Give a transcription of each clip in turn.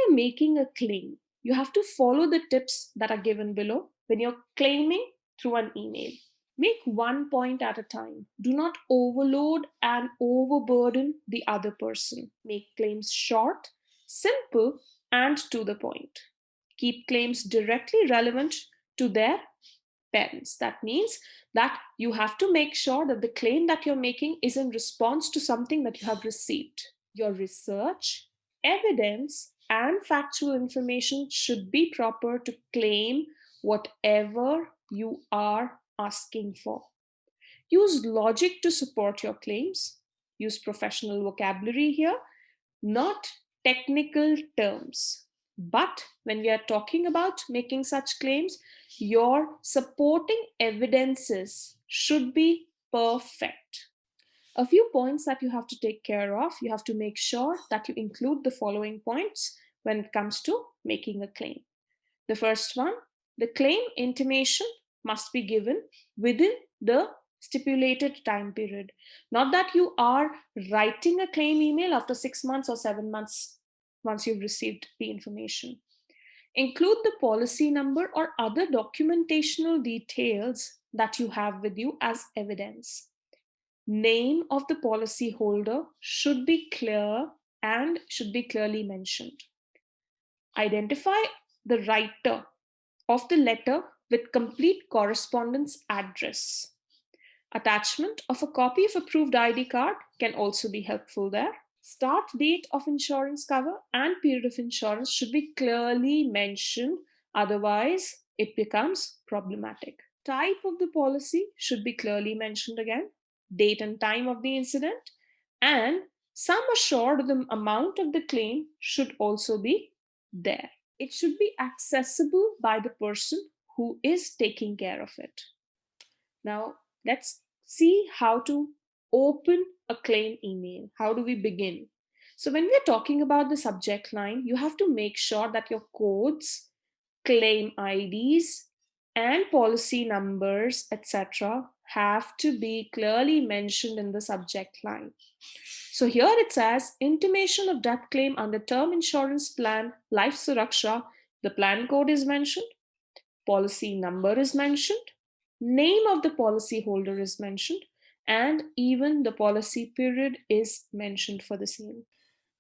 you're making a claim, you have to follow the tips that are given below when you're claiming through an email. Make one point at a time. Do not overload and overburden the other person. Make claims short, simple, and to the point. Keep claims directly relevant to their parents. That means that you have to make sure that the claim that you're making is in response to something that you have received. Your research, evidence, and factual information should be proper to claim whatever you are asking for. Use logic to support your claims. Use professional vocabulary here, not technical terms. But when we are talking about making such claims, your supporting evidences should be perfect. A few points that you have to take care of. You have to make sure that you include the following points when it comes to making a claim. The first one, the claim intimation must be given within the stipulated time period. Not that you are writing a claim email after 6 months or 7 months once you've received the information. Include the policy number or other documentational details that you have with you as evidence. Name of the policy holder should be clear and should be clearly mentioned. Identify the writer of the letter with complete correspondence address. Attachment of a copy of approved ID card can also be helpful there. Start date of insurance cover and period of insurance should be clearly mentioned, otherwise it becomes problematic. Type of the policy should be clearly mentioned again, date and time of the incident, and sum assured of the amount of the claim should also be there. It should be accessible by the person who is taking care of it. Now, let's see how to open a claim email. How do we begin? So when we're talking about the subject line, you have to make sure that your codes, claim IDs, and policy numbers, etc., have to be clearly mentioned in the subject line. So here it says intimation of death claim under term insurance plan Life Suraksha. The plan code is mentioned, policy number is mentioned, name of the policy holder is mentioned, and even the policy period is mentioned for the same.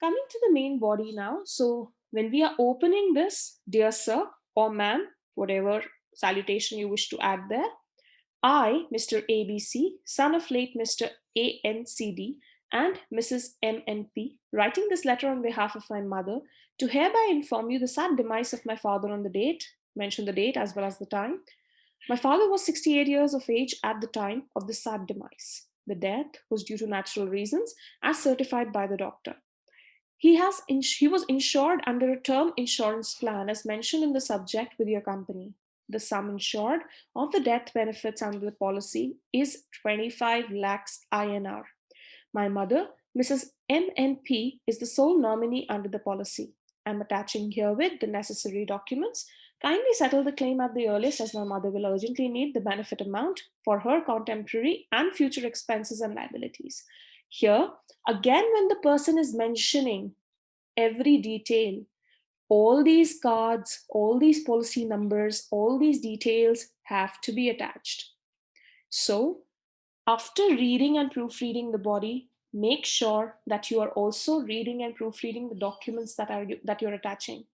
Coming to the main body now. So when we are opening this, dear sir or ma'am, whatever salutation you wish to add there, I, Mr. ABC, son of late Mr. ANCD, and Mrs. MNP, writing this letter on behalf of my mother, to hereby inform you the sad demise of my father on the date, mention the date as well as the time. My father was 68 years of age at the time of the sad demise. The death was due to natural reasons, as certified by the doctor. He was insured under a term insurance plan as mentioned in the subject with your company. The sum insured of the death benefits under the policy is 25 lakhs INR. My mother, Mrs. MNP, is the sole nominee under the policy. I am attaching herewith the necessary documents. Kindly settle the claim at the earliest, as my mother will urgently need the benefit amount for her contemporary and future expenses and liabilities. Here, again, when the person is mentioning every detail, all these cards, all these policy numbers, all these details have to be attached. So, after reading and proofreading the body, make sure that you are also reading and proofreading the documents that you're attaching.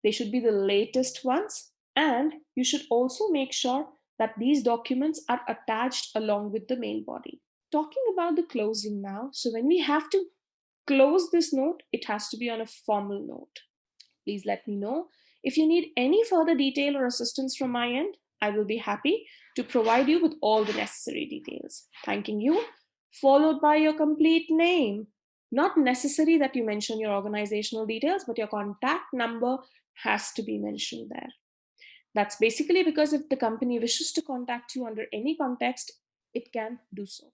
They should be the latest ones, and you should also make sure that these documents are attached along with the mail body. Talking about the closing now, so when we have to close this note, it has to be on a formal note. Please let me know. If you need any further detail or assistance from my end, I will be happy to provide you with all the necessary details. Thanking you, followed by your complete name. Not necessary that you mention your organizational details, but your contact number has to be mentioned there. That's basically because if the company wishes to contact you under any context, it can do so.